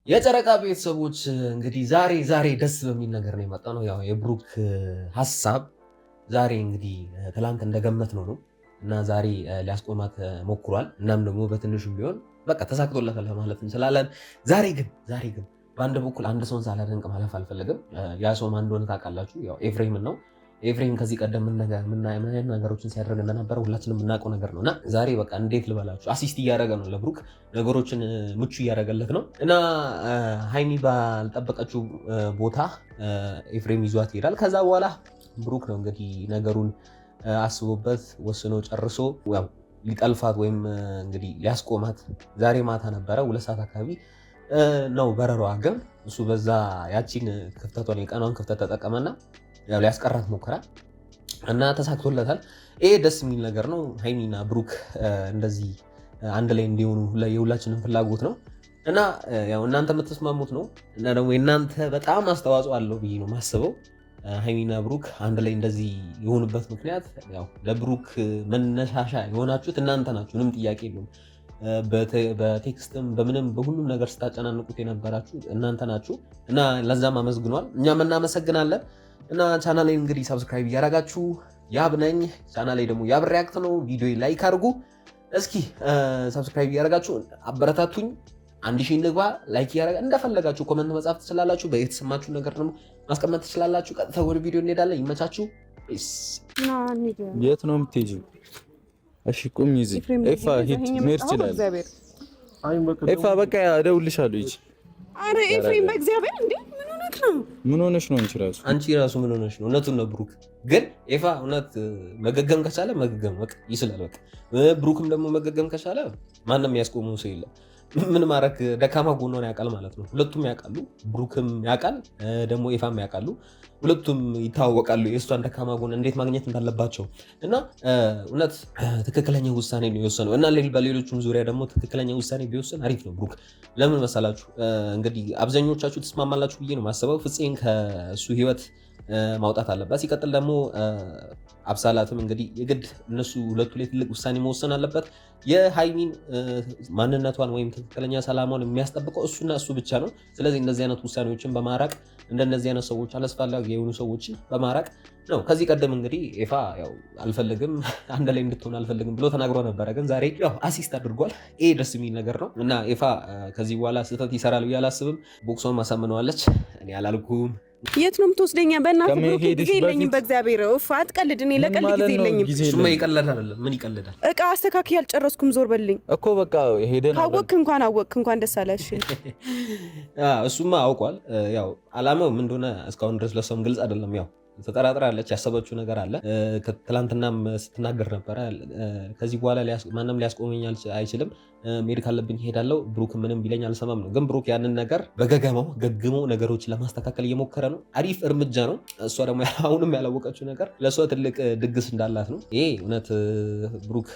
የጨረቃ ቤተሰቦች እንግዲህ ዛሬ ደስ በሚል ነገር ነው የመጣ ነው። ያው የብሩክ ሀሳብ ዛሬ እንግዲህ ትላንት እንደገመት ነው እና ዛሬ ሊያስቆማት ሞክሯል። እናም ደግሞ በትንሹም ቢሆን በቃ ተሳክቶለታል ማለት እንችላለን። ዛሬ ግን በአንድ በኩል አንድ ሰውን ሳላደንቅ ማለፍ አልፈለግም። ያ ሰው ማን እንደሆነ ታውቃላችሁ? ያው ኤፍሬምን ነው። ኤፍሬም ከዚህ ቀደም ምን አይነት ነገሮችን ሲያደርግ እንደነበረ ሁላችንም የምናውቀው ነገር ነው እና ዛሬ በቃ እንዴት ልበላችሁ አሲስት እያደረገ ነው ለብሩክ፣ ነገሮችን ምቹ እያደረገለት ነው እና ሀይሚ ባልጠበቀችው ቦታ ኤፍሬም ይዟት ይሄዳል። ከዛ በኋላ ብሩክ ነው እንግዲህ ነገሩን አስቦበት ወስኖ ጨርሶ ያው ሊጠልፋት ወይም እንግዲህ ሊያስቆማት ዛሬ ማታ ነበረ 2 ሰዓት አካባቢ ነው በረሯ። ግን እሱ በዛ ያቺን ክፍተቷን የቀኗን ክፍተት ተጠቀመና ያው ሊያስቀራት ሞከራ እና ተሳክቶለታል። ይሄ ደስ የሚል ነገር ነው። ሀይሚና ብሩክ እንደዚህ አንድ ላይ እንዲሆኑ የሁላችንም ፍላጎት ነው እና ያው እናንተ የምትስማሙት ነው እና ደግሞ የእናንተ በጣም አስተዋጽኦ አለው ብዬ ነው ማስበው። ሀይሚና ብሩክ አንድ ላይ እንደዚህ የሆኑበት ምክንያት ያው ለብሩክ መነሻሻ የሆናችሁት እናንተ ናችሁ። ምንም ጥያቄ የለውም። በቴክስትም በምንም በሁሉም ነገር ስታጨናንቁት የነበራችሁ እናንተ ናችሁ እና ለዛም አመስግኗል። እኛም እናመሰግናለን። እና ቻናሌ እንግዲህ ሰብስክራይብ እያደረጋችሁ ያብ ነኝ። ቻናሌ ደግሞ ያብ ሪያክት ነው። ቪዲዮ ላይክ አድርጉ። እስኪ ሰብስክራይብ እያደረጋችሁ አበረታቱኝ። 1000 እንግባ። ላይክ እያደረጋ እንደፈለጋችሁ ኮመንት መጻፍ ትችላላችሁ። በየተሰማችሁ ነገር ደግሞ ማስቀመጥ ትችላላችሁ። ቀጥታ ወደ ቪዲዮ እንሄዳለን። ይመቻችሁ። የት ነው የምትሄጂው? እሺ ቁም ይዚ ኤፋ ሂድ ሜር ይችላል። ኤፋ በቃ እደውልልሻለሁ። ሂጂ። አረ ኤፍሬም በእግዚአብሔር እንዴ ምን ሆነሽ ነው? አንቺ ራሱ ምን ሆነሽ ነው? እውነቱን ነው ብሩክ። ግን ኤፋ እውነት መገገም ከቻለ መገገም በቃ ይችላል። በቃ ብሩክም ደግሞ መገገም ከቻለ ማንም ያስቆመው ሰው የለም። ምን ማረክ ደካማ ጎኗን ያውቃል ማለት ነው። ሁለቱም ያውቃሉ። ብሩክም ያውቃል ደግሞ ኤፋም ያውቃሉ። ሁለቱም ይታወቃሉ የእሷን ደካማ ጎን እንዴት ማግኘት እንዳለባቸው እና እውነት ትክክለኛ ውሳኔ ነው የወሰነው እና በሌሎቹም ዙሪያ ደግሞ ትክክለኛ ውሳኔ ቢወስን አሪፍ ነው ብሩክ። ለምን መሰላችሁ? እንግዲህ አብዛኞቻችሁ ትስማማላችሁ ብዬ ነው ማስበው። ፍፄን ከእሱ ህይወት ማውጣት አለባት። ሲቀጥል ደግሞ አብሳላትም እንግዲህ የግድ እነሱ ሁለቱ ላይ ትልቅ ውሳኔ መወሰን አለበት። የሃይሚን ማንነቷን ወይም ትክክለኛ ሰላሟን የሚያስጠብቀው እሱና እሱ ብቻ ነው። ስለዚህ እንደዚህ አይነት ውሳኔዎችን በማራቅ እንደነዚህ አይነት ሰዎች አላስፈላጊ የሆኑ ሰዎችን በማራቅ ነው። ከዚህ ቀደም እንግዲህ ኤፋ ያው አልፈልግም አንድ ላይ እንድትሆን አልፈልግም ብሎ ተናግሮ ነበረ። ግን ዛሬ ያው አሲስት አድርጓል። ይሄ ደስ የሚል ነገር ነው እና ኤፋ ከዚህ በኋላ ስህተት ይሰራል ብዬ አላስብም። ቦክሷን ማሳምነዋለች። እኔ አላልኩም። የት ነው የምትወስደኝ? በእናትህ ብሩክ ጊዜ የለኝም። በእግዚአብሔር አትቀልድ። እኔ ለቀልድ ጊዜ የለኝም። እሱማ ይቀልዳል አይደለም? ምን ይቀልዳል? እቃ አስተካክዬ አልጨረስኩም። ዞር በልኝ እኮ በቃ ሄደን ካወቅክ እንኳን ደስ አለሽ። እሱማ አውቋል። ያው አላማው ምን እንደሆነ እስካሁን ድረስ ለሰውም ግልጽ አይደለም። ያው ተጠራጥራለች። ያሰበችው ነገር አለ። ትላንትናም ስትናገር ነበረ። ከዚህ በኋላ ማንም ሊያስቆመኝ አይችልም፣ መሄድ ካለብኝ እሄዳለሁ፣ ብሩክ ምንም ቢለኝ አልሰማም ነው። ግን ብሩክ ያንን ነገር በገገማው ገግሞ ነገሮችን ለማስተካከል እየሞከረ ነው። አሪፍ እርምጃ ነው። እሷ ደግሞ አሁንም ያላወቀችው ነገር ለእሷ ትልቅ ድግስ እንዳላት ነው። ይሄ እውነት ብሩክ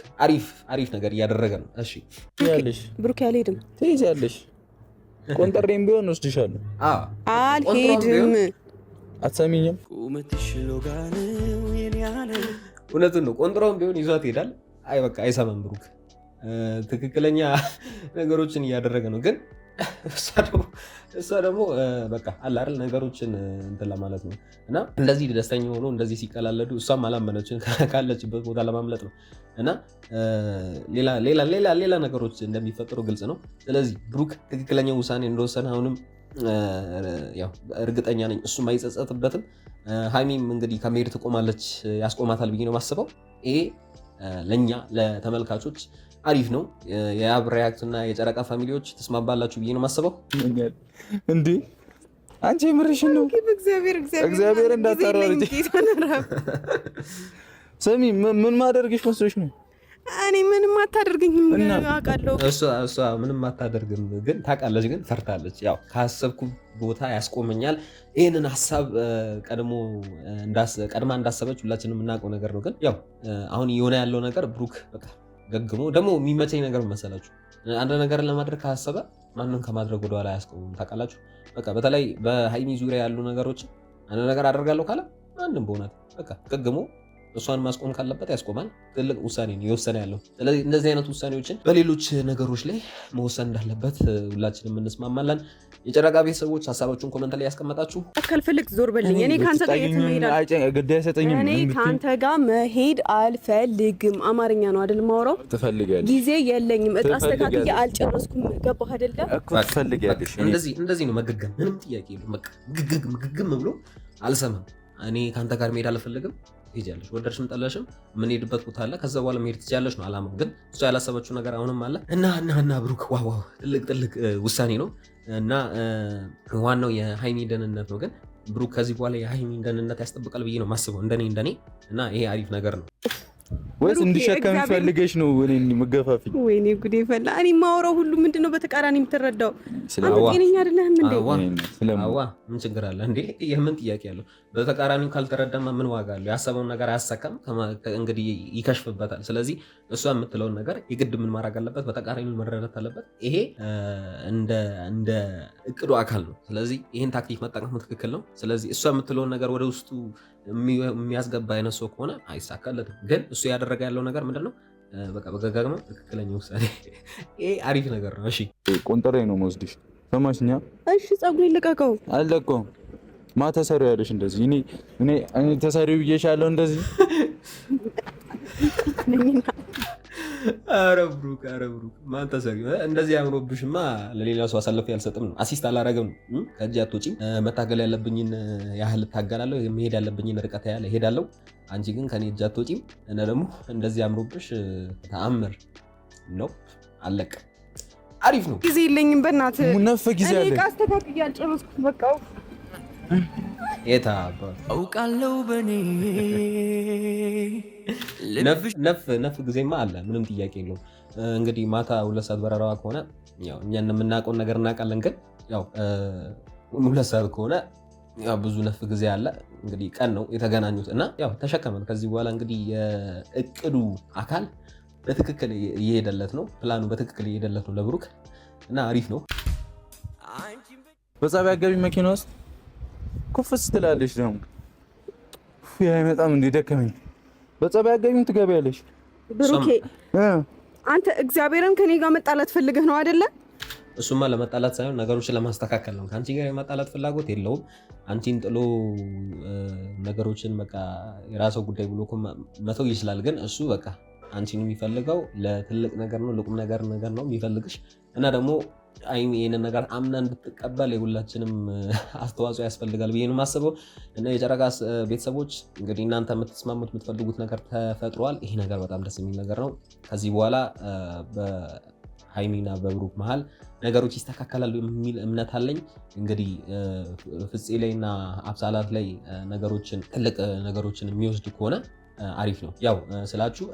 አሪፍ ነገር እያደረገ ነው። እሺ ብሩክ ያልሄድም ትይዣለሽ። ቆንጠሬም ቢሆን ወስድሻለሁ። አልሄድም። አትሰሚኝም? እውነቱን ነው። ቆንጥሮም ቢሆን ይዟት ይሄዳል። አይ በቃ አይሰማም ብሩክ። ትክክለኛ ነገሮችን እያደረገ ነው። ግን እሷ ደግሞ በቃ አለ አይደል ነገሮችን እንትን ለማለት ነው እና እንደዚህ ደስተኛ ሆኖ እንደዚህ ሲቀላለዱ እሷም አላመነችን ካለችበት ቦታ ለማምለጥ ነው እና ሌላ ነገሮች እንደሚፈጠሩ ግልጽ ነው። ስለዚህ ብሩክ ትክክለኛ ውሳኔ እንደወሰነ አሁንም ያው እርግጠኛ ነኝ። እሱም አይጸጸትበትም። ሀይሚም እንግዲህ ከመሄድ ትቆማለች፣ ያስቆማታል ብዬ ነው ማስበው። ይሄ ለእኛ ለተመልካቾች አሪፍ ነው። የያብ ሪያክት እና የጨረቃ ፋሚሊዎች ተስማማላችሁ ብዬ ነው ማስበው። እንዴ አንቺ የምርሽን ነው? እግዚአብሔር እንዳታረርጂ። ስሚ ምን ማደርግሽ መስሎሽ ነው? እኔ ምንም አታደርገኝም አውቃለሁ። እሷ ምንም አታደርግም፣ ግን ታውቃለች፣ ግን ፈርታለች። ያው ካሰብኩ ቦታ ያስቆመኛል። ይህንን ሀሳብ ቀድማ እንዳሰበች ሁላችንም የምናውቀው ነገር ነው። ግን ያው አሁን የሆነ ያለው ነገር ብሩክ በቃ ገግሞ ደግሞ የሚመቸኝ ነገር መሰላችሁ፣ አንድ ነገርን ለማድረግ ካሰበ ማንም ከማድረግ ወደኋላ አያስቆሙም። ታውቃላችሁ፣ በቃ በተለይ በሀይሚ ዙሪያ ያሉ ነገሮች አንድ ነገር አደርጋለሁ ካለ ማንም በእውነት በቃ ገግሞ እሷን ማስቆም ካለበት ያስቆማል። ትልቅ ውሳኔ ነው የወሰነ ያለው። ስለዚህ እንደዚህ አይነት ውሳኔዎችን በሌሎች ነገሮች ላይ መወሰን እንዳለበት ሁላችንም እንስማማለን። የጨረቃ ቤተሰቦች ሀሳባችሁን ኮመንት ላይ ያስቀመጣችሁ። ካልፈልግ ዞር በልኝ። እኔ ካንተ ጋር መሄድ አልፈልግም። አማርኛ ነው አይደል ማውራው? ትፈልጋለሽ? ጊዜ የለኝም። እቃ አስተካክዬ አልጨረስኩም። ገባህ አይደለም? ትፈልጋለሽ? እንደዚህ ነው መገገም። ምንም ጥያቄ የለም። በቃ ግግም ብሎ አልሰማም። እኔ ካንተ ጋር መሄድ አልፈልግም። ትሄጃለሽ፣ ወደድሽም ጠላሽም የምንሄድበት ቦታ አለ። ከዛ በኋላ መሄድ ትችያለሽ ነው አላማው። ግን እሷ ያላሰበችው ነገር አሁንም አለ እና ብሩክ ዋው ትልቅ ውሳኔ ነው እና ዋናው የሃይሚ ደህንነት ነው። ግን ብሩክ ከዚህ በኋላ የሃይሚ ደህንነት ያስጠብቃል ብዬ ነው ማስበው እንደኔ እና ይሄ አሪፍ ነገር ነው። ወይስ እንዲሸከም ፈልገሽ ነው እኔ መገፋፊ? ወይኔ ጉዴ ፈላ። እኔ ማወራው ሁሉ ምንድነው በተቃራኒ የምትረዳው? አንተ ጤነኛ አይደለህም እንዴ? ምን ችግር አለ እንዴ? የምን ጥያቄ አለው? በተቃራኒው ካልተረዳማ ምን ዋጋ አለው? ያሰበውን ነገር አያሳካም፣ እንግዲህ ይከሽፍበታል። ስለዚህ እሷ የምትለውን ነገር የግድ ምን ማድረግ አለበት? በተቃራኒው መረዳት አለበት። ይሄ እንደ እቅዱ አካል ነው። ስለዚህ ይሄን ታክቲክ መጠቀም ትክክል ነው። ስለዚህ እሷ የምትለውን ነገር ወደ ውስጡ የሚያስገባ አይነት ሰው ከሆነ አይሳካለትም። ግን እሱ ያደረገ ያለው ነገር ምንድነው? በቃ በገጋግማ ትክክለኛ ውሳኔ። ይሄ አሪፍ ነገር ነው። እሺ ቆንጠሬ ነው መወስድሽ። ሰማሽኛ? እሺ ጸጉሬን ልቀቀው። አልለቀውም። ማተሰሪው ያለሽ እንደዚህ እኔ ተሰሪው ብዬሻለሁ እንደዚህ። ኧረ ብሩክ ማን ተሰሪው? እንደዚህ አምሮብሽማ ለሌላ ሰው አሳልፌ አልሰጥም ነው። አሲስት አላረግም ነው። ከእጅ አትወጪም። መታገል ያለብኝን ያህል እታገላለሁ። መሄድ ያለብኝን ርቀት ያህል እሄዳለሁ። አንቺ ግን ከኔ እጅ አትወጪም። እና ደግሞ እንደዚህ አምሮብሽ ተአምር ነው። አለቀ። አሪፍ ነው። ጊዜ የለኝም በእናትህ። ሙነፈ ጊዜ አለ። እኔ አስተካክዬ አልጨረስኩም። በቃ አውቃለሁ በኔ ነፍ ጊዜማ አለ። ምንም ጥያቄ የለውም። እንግዲህ ማታ 2 ሰዓት በረራዋ ከሆነ ያው እኛ የምናውቀውን ነገር እናውቃለን። ግን ያው 2 ሰዓት ከሆነ ያው ብዙ ነፍ ጊዜ አለ። እንግዲህ ቀን ነው የተገናኙት እና ያው ተሸከመን። ከዚህ በኋላ እንግዲህ የእቅዱ አካል በትክክል እየሄደለት ነው። ፕላኑ በትክክል እየሄደለት ነው ለብሩክ እና አሪፍ ነው። በጻቢያ ገቢ መኪና ውስጥ ኩፍስ ትላለች። ደግሞ አይመጣም እንዴ? ደከመኝ። በጻቢያ ገቢም ትገቢያለሽ። ብሩኬ አንተ እግዚአብሔርን ከኔ ጋር መጣላት ፈልገህ ነው አይደለ? እሱማ ለመጣላት ሳይሆን ነገሮችን ለማስተካከል ነው። ከአንቺ ጋር የመጣላት ፍላጎት የለውም። አንቺን ጥሎ ነገሮችን በቃ የራስዎ ጉዳይ ብሎ መተው ይችላል። ግን እሱ በቃ አንቺን የሚፈልገው ለትልቅ ነገር ነው፣ ለቁም ነገር ነው የሚፈልግሽ እና ደግሞ አይሚ ይሄንን ነገር አምና እንድትቀበል የሁላችንም አስተዋጽኦ ያስፈልጋል ብዬ ነው የማስበው። እና የጨረቃ ቤተሰቦች እንግዲህ እናንተ የምትስማሙት የምትፈልጉት ነገር ተፈጥሯል። ይሄ ነገር በጣም ደስ የሚል ነገር ነው። ከዚህ በኋላ በሃይሚና በብሩክ መሀል ነገሮች ይስተካከላሉ የሚል እምነት አለኝ። እንግዲህ ፍፄ ላይና አብሳላት ላይ ትልቅ ነገሮችን የሚወስድ ከሆነ አሪፍ ነው። ያው ስላችሁ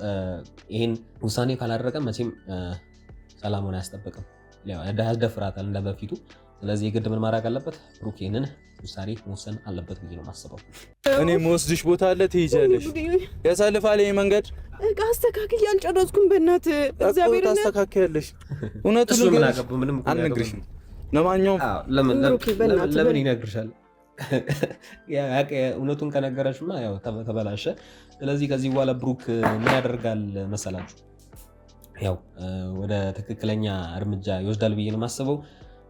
ይሄን ውሳኔ ካላደረገ መቼም ሰላሙን አያስጠብቅም፣ ያስደፍራታል እንደ በፊቱ። ስለዚህ የግድ ምን ማድረግ አለበት? ብሩክ ይሄንን ውሳኔ መወሰን አለበት ብዬ ነው የማስበው። እኔ መወስድሽ ቦታ አለ፣ ትሄጃለሽ። ያሳልፋል ይሄ መንገድ። እቃ አስተካክዬ አልጨረስኩም። በእናትህ እግዚአብሔር ታስተካክያለሽ። እውነቱን አልነግርሽም። ለማንኛውም ለምን ይነግርሻል? እውነቱን ከነገረሽማ ያው ተበላሸ። ስለዚህ ከዚህ በኋላ ብሩክ ምን ያደርጋል መሰላችሁ? ያው ወደ ትክክለኛ እርምጃ ይወስዳል ብዬ ነው የማስበው።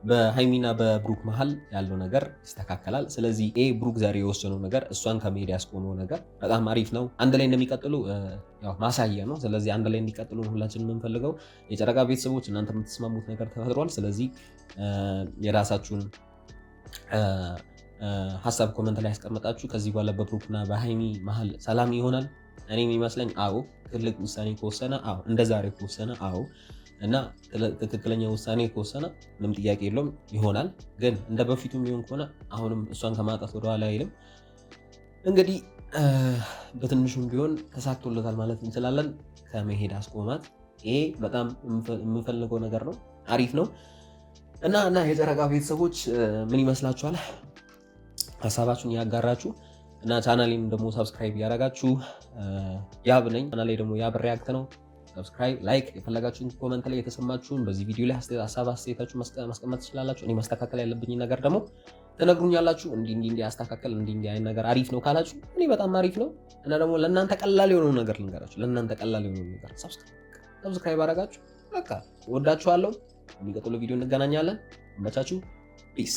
በሃይሚና በብሩክ መሀል ያለው ነገር ይስተካከላል። ስለዚህ ብሩክ ዛሬ የወሰነው ነገር እሷን ከመሄድ ያስቆመው ነገር በጣም አሪፍ ነው። አንድ ላይ እንደሚቀጥሉ ያው ማሳያ ነው። ስለዚህ አንድ ላይ እንዲቀጥሉ ሁላችን የምንፈልገው የጨረቃ ቤተሰቦች፣ እናንተ የምትስማሙት ነገር ተፈጥሯል። ስለዚህ የራሳችሁን ሀሳብ ኮመንት ላይ ያስቀመጣችሁ ከዚህ በኋላ በብሩክና በሃይሚ መሀል ሰላም ይሆናል። እኔ የሚመስለኝ ትልቅ ውሳኔ ከወሰነ እንደ ዛሬ ከወሰነ እና ትክክለኛ ውሳኔ ከወሰነ ምንም ጥያቄ የለውም ይሆናል። ግን እንደ በፊቱ የሚሆን ከሆነ አሁንም እሷን ከማጣት ወደኋላ አይልም። እንግዲህ በትንሹም ቢሆን ተሳክቶለታል ማለት እንችላለን። ከመሄድ አስቆማት። ይሄ በጣም የምፈልገው ነገር ነው። አሪፍ ነው እና የጨረቃ ቤተሰቦች ምን ይመስላችኋል? ሀሳባችሁን ያጋራችሁ እና ቻናሌን ደግሞ ሰብስክራይብ ያደረጋችሁ ያብ ነኝ። ቻናሌ ደግሞ ያብ ሪያክት ነው። ሰብስክራይብ፣ ላይክ፣ የፈለጋችሁን ኮመንት ላይ የተሰማችሁን በዚህ ቪዲዮ ላይ ሀሳብ አስተያየታችሁ ማስቀመጥ ትችላላችሁ። እኔ ማስተካከል ያለብኝ ነገር ደግሞ ትነግሩኛላችሁ። እንዲህ ያስተካከል እንዲህ አይነት ነገር አሪፍ ነው ካላችሁ እኔ በጣም አሪፍ ነው። እና ደግሞ ለእናንተ ቀላል የሆነው ነገር ልንገራችሁ። ለእናንተ ቀላል የሆነው ነገር ሰብስክራይብ አደረጋችሁ በቃ ወዳችኋለሁ። የሚቀጥለው ቪዲዮ እንገናኛለን። መቻችሁ ፒስ